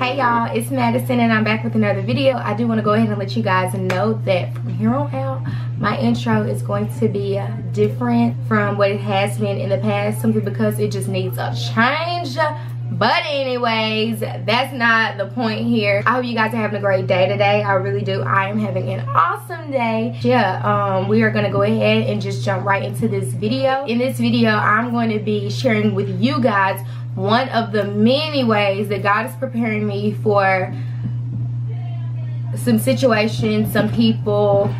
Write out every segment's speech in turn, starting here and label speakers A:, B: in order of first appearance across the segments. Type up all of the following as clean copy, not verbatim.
A: Hey y'all, it's Madison and I'm back with another video. I do want to go ahead and let you guys know that from here on out, my intro is going to be different from what it has been in the past, simply because it just needs a change. But anyways, that's not the point here. I hope you guys are having a great day today. I really do. I am having an awesome day. Yeah, we are going to go ahead and just jump right into this video. In this video, I'm going to be sharing with you guys one of the many ways that God is preparing me for some situations, some people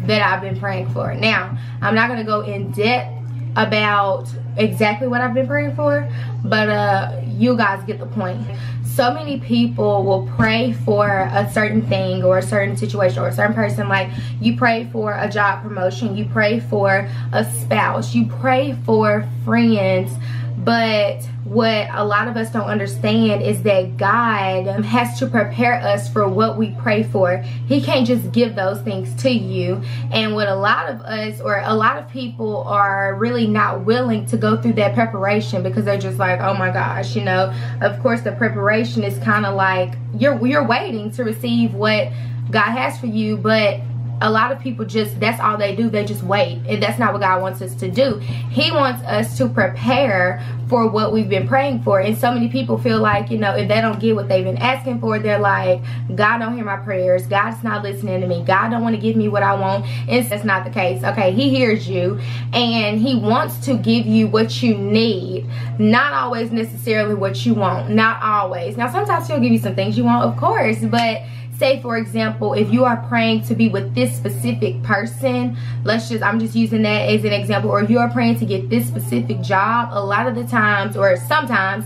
A: that I've been praying for. Now, I'm not going to go in depth about exactly what I've been praying for, but you guys get the point. So many people will pray for a certain thing or a certain situation or a certain person. Like, you pray for a job promotion, you pray for a spouse, you pray for friends. But what a lot of us don't understand is that God has to prepare us for what we pray for. He can't just give those things to you. And what a lot of us, or a lot of people, are really not willing to go through that preparation, because they're just like, oh my gosh, you know. Of course, the preparation is kind of like you're waiting to receive what God has for you, but a lot of people just, that's all they do. They just wait. And that's not what God wants us to do. He wants us to prepare for what we've been praying for. And so many people feel like, you know, if they don't get what they've been asking for, they're like, God don't hear my prayers. God's not listening to me. God don't want to give me what I want. And that's not the case. Okay, He hears you and He wants to give you what you need. Not always necessarily what you want. Not always. Now, sometimes He'll give you some things you want, of course, but say, for example, if you are praying to be with this specific person, I'm just using that as an example, or if you are praying to get this specific job, a lot of the times, or sometimes,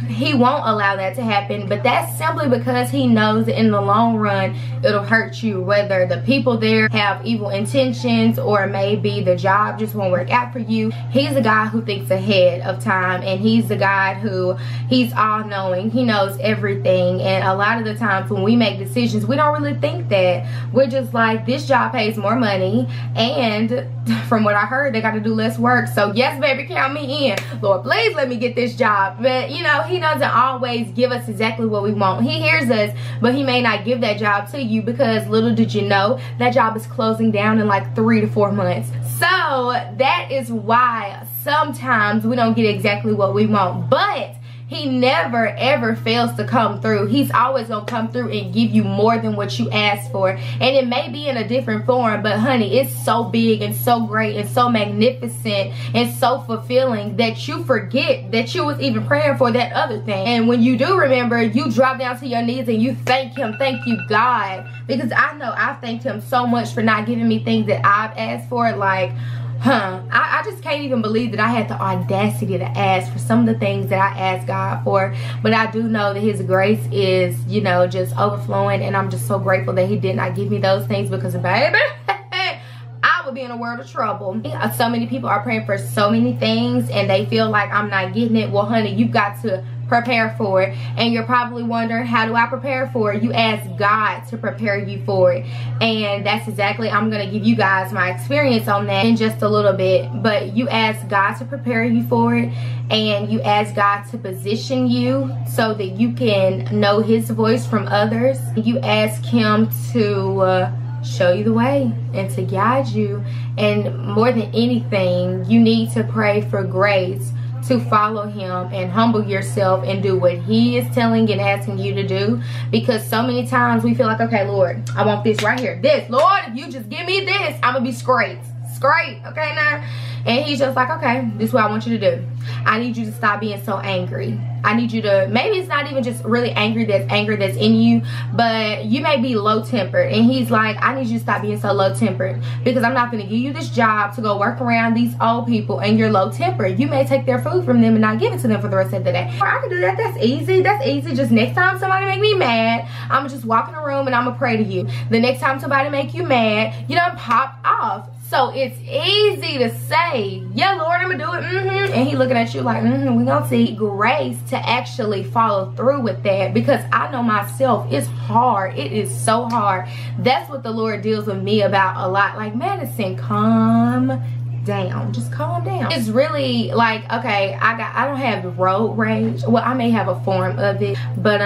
A: He won't allow that to happen. But that's simply because He knows that in the long run it'll hurt you, whether the people there have evil intentions or maybe the job just won't work out for you. He's the God who thinks ahead of time, and He's the God who, He's all-knowing. He knows everything. And a lot of the times when we make decisions, we don't really think that. We're just like, this job pays more money, and from what I heard, they got to do less work, so yes baby, count me in. Lord, please let me get this job. But you know, He doesn't always give us exactly what we want. He hears us, but He may not give that job to you, because little did you know, that job is closing down in like 3 to 4 months. So that is why sometimes we don't get exactly what we want. But He never ever fails to come through. He's always gonna come through and give you more than what you asked for. And it may be in a different form, but honey, it's so big and so great and so magnificent and so fulfilling that you forget that you was even praying for that other thing. And when you do remember, you drop down to your knees and you thank Him. Thank you, God. Because I know I've thanked Him so much for not giving me things that I've asked for. Like, I just can't even believe that I had the audacity to ask for some of the things that I asked God for. But I do know that His grace is, you know, just overflowing, and I'm just so grateful that He did not give me those things, because baby, I would be in a world of trouble. So many people are praying for so many things and they feel like I'm not getting it. Well honey, you've got to prepare for it. And you're probably wondering, how do I prepare for it? You ask God to prepare you for it. And that's exactly, I'm going to give you guys my experience on that in just a little bit. But you ask God to prepare you for it, and you ask God to position you so that you can know His voice from others. You ask Him to show you the way and to guide you. And more than anything, you need to pray for grace to follow Him and humble yourself and do what He is telling and asking you to do. Because so many times we feel like, okay Lord, I want this right here, this, Lord, if you just give me this, I'm gonna be straight, okay now. And He's just like, okay, this is what I want you to do. I need you to stop being so angry. I need you to, maybe it's not even just really anger that's in you, but you may be low tempered. And He's like, I need you to stop being so low tempered, because I'm not going to give you this job to go work around these old people and you're low tempered. You may take their food from them and not give it to them for the rest of the day. Or I can do that. That's easy. That's easy. Just next time somebody make me mad, I'm going to just walk in the room and I'm going to pray to you. The next time somebody make you mad, you done pop off. So it's easy to say, yeah, Lord, I'm gonna do it, and He looking at you like, we gonna see. Grace to actually follow through with that, because I know myself, it's hard. It is so hard. That's what the Lord deals with me about a lot. Like, Madison, calm down. Just calm down. It's really like, okay, I don't have road rage. Well, I may have a form of it, but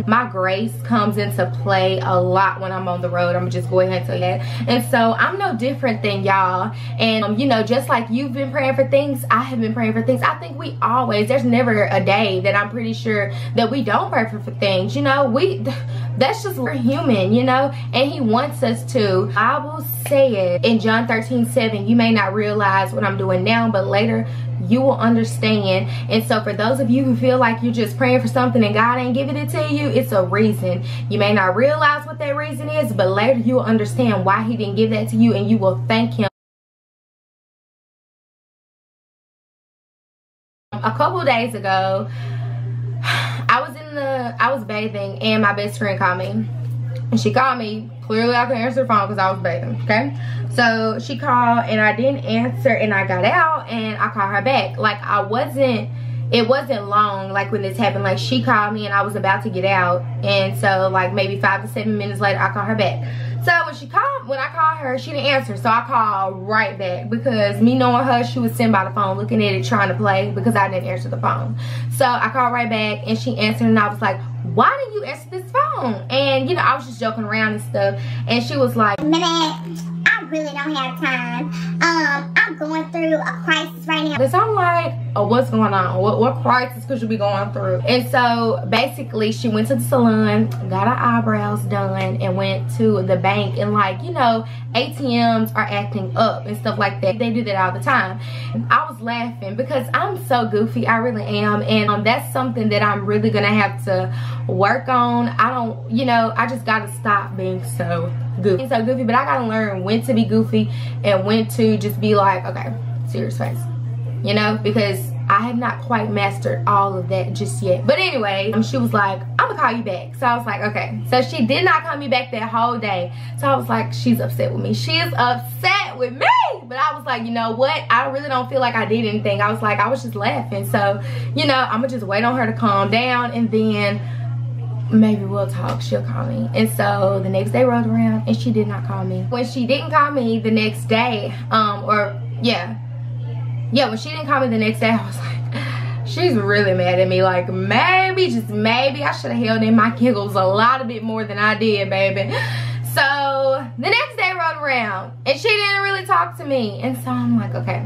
A: my grace comes into play a lot when I'm on the road. I'm just go ahead and tell you that. And so I'm no different than y'all. And you know, just like you've been praying for things, I have been praying for things. I think we always, there's never a day that I'm pretty sure that we don't pray for things. You know, that's just, we're human, you know, and he wants us to. Bible said in John 13:7, you may not realize what I'm doing now, but later you will understand. And so for those of you who feel like you're just praying for something and God ain't giving it to you, it's a reason. You may not realize what that reason is, but later you will understand why he didn't give that to you, and you will thank him. A couple days ago, I was bathing, and my best friend called me. And she called me. Clearly I couldn't answer the phone because I was bathing, okay? So she called and I didn't answer, and I got out and I called her back. Like, it wasn't long, like, when this happened. Like, she called me and I was about to get out, and so like maybe 5 to 7 minutes later I called her back. So when I called her, she didn't answer, so I called right back, because me knowing her, she was sitting by the phone looking at it, trying to play, because I didn't answer the phone. So I called right back and she answered, and I was like, why didn't you answer this phone? And you know, I was just joking around and stuff, and she was like, I really don't have time. I'm going through a crisis right now. So I'm like, oh, what's going on? What crisis could you be going through? And so basically she went to the salon, got her eyebrows done, and went to the bank. And like, you know, ATMs are acting up and stuff like that. They do that all the time. I was laughing because I'm so goofy. I really am. And that's something that I'm really gonna have to work on. I just gotta stop being so goofy. But I gotta learn when to be goofy and when to just be like, okay, serious face, you know, because I have not quite mastered all of that just yet. But anyway, she was like, I'm gonna call you back. So I was like, okay. So she did not call me back that whole day. So I was like, she's upset with me. She is upset with me. But I was like, you know what? I really don't feel like I did anything. I was like, I was just laughing. So, you know, I'm gonna just wait on her to calm down, and then maybe we'll talk. She'll call me. And so the next day rolled around and she did not call me. When she didn't call me the next day, when she didn't call me the next day, I was like, she's really mad at me. Like, maybe, just maybe I should have held in my giggles a lot bit more than I did, baby. So the next day rolled around and she didn't really talk to me. And so I'm like, okay.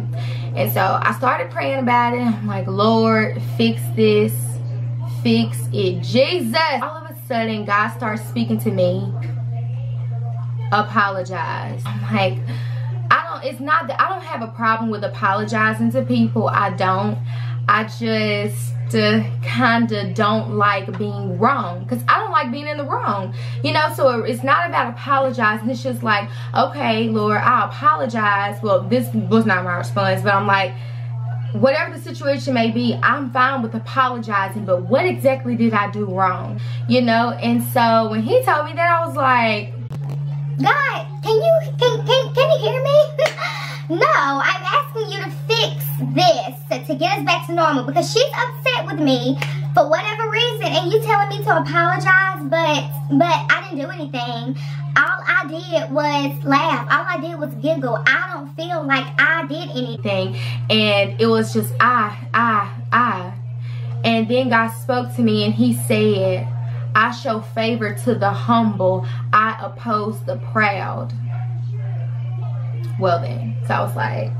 A: And so I started praying about it. I'm like, Lord, fix this. Fix it, Jesus. All of a sudden, God starts speaking to me. Apologize. I'm like, it's not that I don't have a problem with apologizing to people. I don't. I just kind of don't like being wrong, because I don't like being in the wrong, you know. So it's not about apologizing. It's just like, okay, Lord, I apologize. Well, this was not my response, but I'm like, whatever the situation may be, I'm fine with apologizing, but what exactly did I do wrong, you know? And so when he told me that, I was like, God, can you hear me? No, I'm asking you to fix this to get us back to normal, because she's upset with me for whatever reason, and you telling me to apologize, but I didn't do anything. All I did was laugh. All I did was giggle. I don't feel like I did anything. And it was just I. And then God spoke to me and he said, I show favor to the humble. I oppose the proud. Well then. So I was like,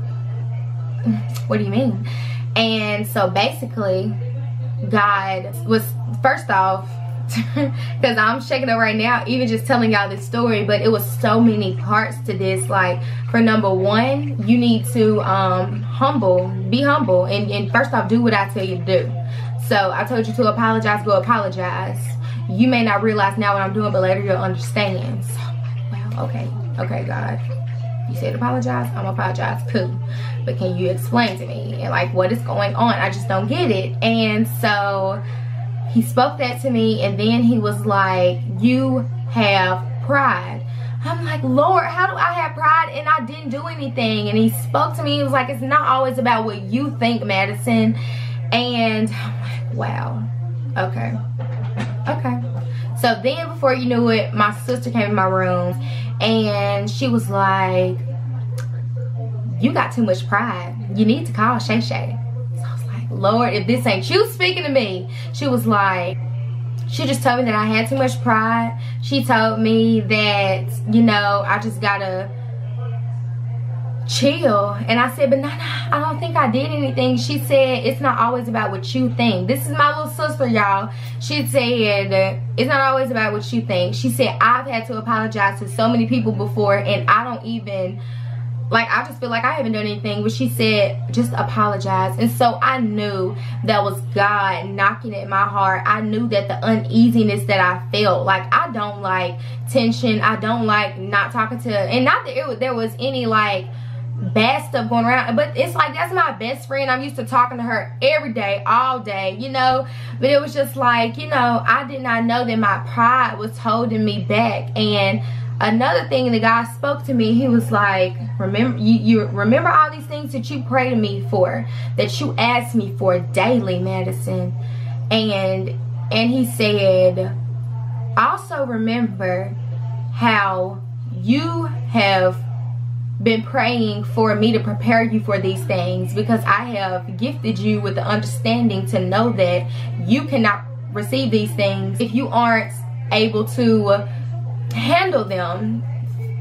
A: what do you mean? And so basically, God was, first off, because I'm shaking up right now even just telling y'all this story, but it was so many parts to this. Like, for number one, you need to be humble, and first off, do what I tell you to do. So I told you to apologize, go apologize. You may not realize now what I'm doing, but later you'll understand. So I'm like, wow, okay, God, you said apologize, I'm apologize, cool, but can you explain to me, and like, what is going on? I just don't get it. And so he spoke that to me, and then he was like, you have pride. I'm like, Lord, how do I have pride and I didn't do anything? And he spoke to me. He was like, it's not always about what you think, Madison. And I'm like, wow, okay. So then before you knew it, my sister came in my room and she was like, you got too much pride. You need to call Shay Shay. So I was like, Lord, if this ain't you speaking to me. She was like, she just told me that I had too much pride. She told me that, you know, I just gotta chill. And I said, but nah, I don't think I did anything. She said, it's not always about what you think. This is my little sister, y'all. She said, it's not always about what you think. She said, I've had to apologize to so many people before, and I don't even, like, I just feel like I haven't done anything. But she said, just apologize. And so I knew that was God knocking at my heart. I knew that the uneasiness that I felt, like, I don't like tension. I don't like not talking to, and not that there was any like bad stuff going around, but it's like, that's my best friend. I'm used to talking to her every day, all day, you know. But it was just like, you know, I did not know that my pride was holding me back. And another thing, the guy spoke to me, he was like, remember, you remember all these things that you pray to me for, that you ask me for daily, Madison. And he said, also remember how you have been praying for me to prepare you for these things, because I have gifted you with the understanding to know that you cannot receive these things if you aren't able to handle them,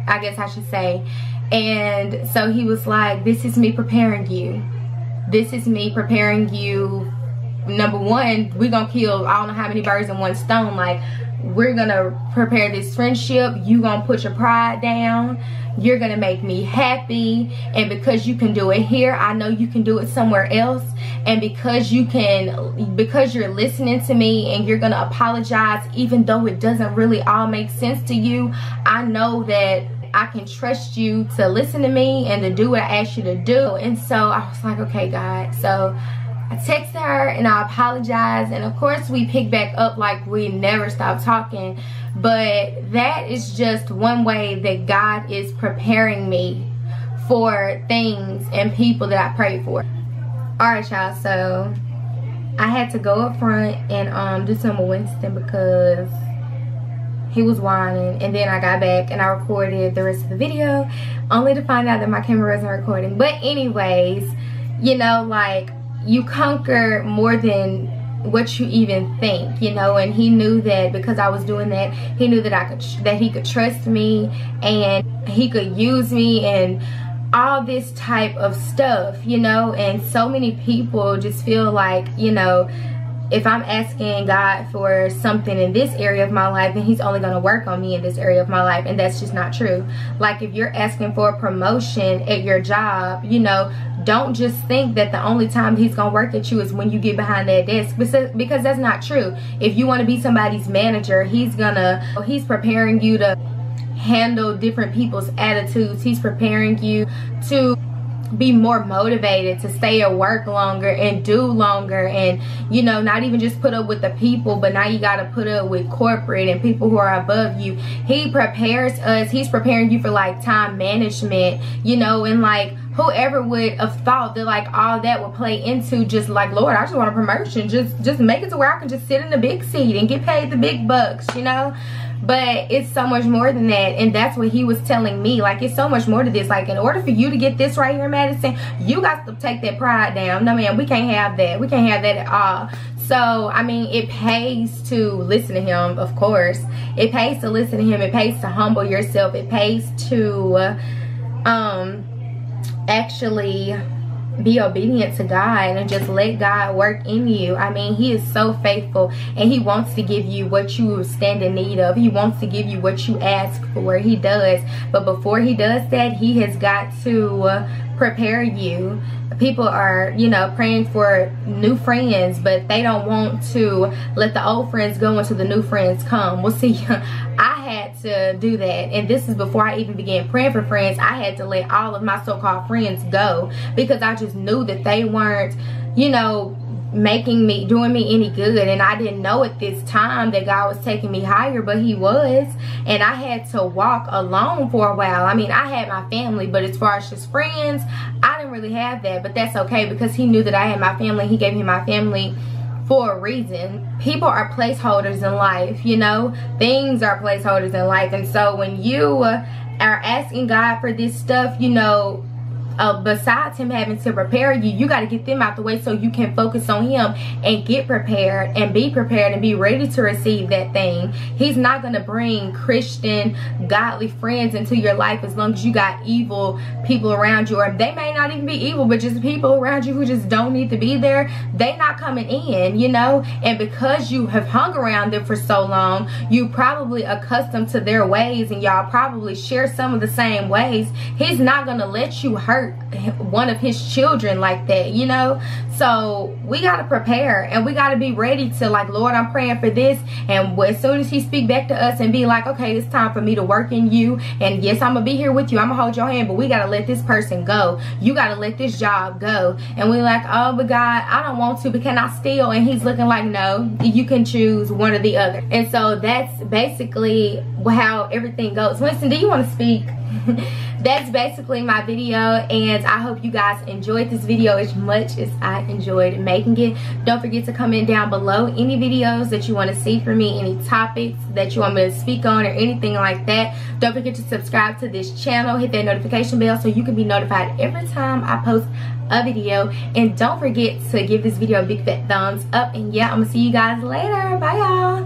A: I guess I should say. And so he was like, this is me preparing you. This is me preparing you. Number one, we're gonna kill I don't know how many birds in one stone. Like, we're gonna prepare this friendship. You gonna put your pride down. You're gonna make me happy. And because you can do it here, I know you can do it somewhere else. And because you're listening to me and you're gonna apologize even though it doesn't really all make sense to you, I know that I can trust you to listen to me and to do what I asked you to do. And so I was like, okay, God. So I texted her and I apologized, and of course we picked back up like we never stopped talking. But that is just one way that God is preparing me for things and people that I prayed for. Alright, y'all, so I had to go up front and do something with Winston because he was whining, and then I got back and I recorded the rest of the video only to find out that my camera wasn't recording. But anyways, you know, like, you conquer more than what you even think, you know. And he knew that because I was doing that, he knew that he could trust me and he could use me and all this type of stuff, you know. And so many people just feel like, you know, if I'm asking God for something in this area of my life, then he's only going to work on me in this area of my life. And that's just not true. Like, if you're asking for a promotion at your job, you know, don't just think that the only time he's going to work at you is when you get behind that desk, because that's not true. If you want to be somebody's manager, he's preparing you to handle different people's attitudes. He's preparing you to be more motivated to stay at work longer and do longer, and, you know, not even just put up with the people, but now you got to put up with corporate and people who are above you. He prepares us. He's preparing you for like time management, you know. And like, whoever would have thought that like all that would play into just like, Lord, I just want a promotion, just make it to where I can just sit in the big seat and get paid the big bucks, you know. But it's so much more than that, and that's what he was telling me. Like, it's so much more to this. Like, in order for you to get this right here, Madison, you got to take that pride down. No, man, we can't have that. We can't have that at all. So, I mean, it pays to listen to him, of course. It pays to listen to him. It pays to humble yourself. It pays to actually be obedient to God and just let God work in you. I mean, he is so faithful, and he wants to give you what you stand in need of. He wants to give you what you ask for. He does. But before he does that, he has got to prepare you. People are, you know, praying for new friends, but they don't want to let the old friends go until the new friends come. Well, see, I had to do that, and this is before I even began praying for friends. I had to let all of my so-called friends go because I just knew that they weren't, you know, doing me any good. And I didn't know at this time that God was taking me higher, but he was. And I had to walk alone for a while. I mean, I had my family, but as far as just friends, I didn't really have that. But that's okay, because he knew that I had my family. He gave me my family for a reason. People are placeholders in life, you know. Things are placeholders in life. And so when you are asking God for this stuff, you know, besides him having to prepare you, you got to get them out the way so you can focus on him and get prepared and be prepared and be ready to receive that thing. He's not going to bring Christian, godly friends into your life as long as you got evil people around you, or they may not even be evil, but just people around you who just don't need to be there. They not coming in, you know. And because you have hung around them for so long, you probably accustomed to their ways, and y'all probably share some of the same ways. He's not going to let you hurt one of his children like that, you know. So we got to prepare, and we got to be ready to, like, Lord, I'm praying for this, and as soon as he speak back to us and be like, okay, it's time for me to work in you, and yes, I'm gonna be here with you, I'm gonna hold your hand, but we got to let this person go, you got to let this job go. And we're like, oh, but God, I don't want to, but can I still? And he's looking like, no, you can choose one or the other. And so that's basically how everything goes. Winston, do you want to speak? That's basically my video, and I hope you guys enjoyed this video as much as I enjoyed making it. Don't forget to comment down below any videos that you want to see from me, any topics that you want me to speak on or anything like that. Don't forget to subscribe to this channel, hit that notification bell so you can be notified every time I post a video, and don't forget to give this video a big fat thumbs up. And yeah, I'm gonna see you guys later. Bye y'all.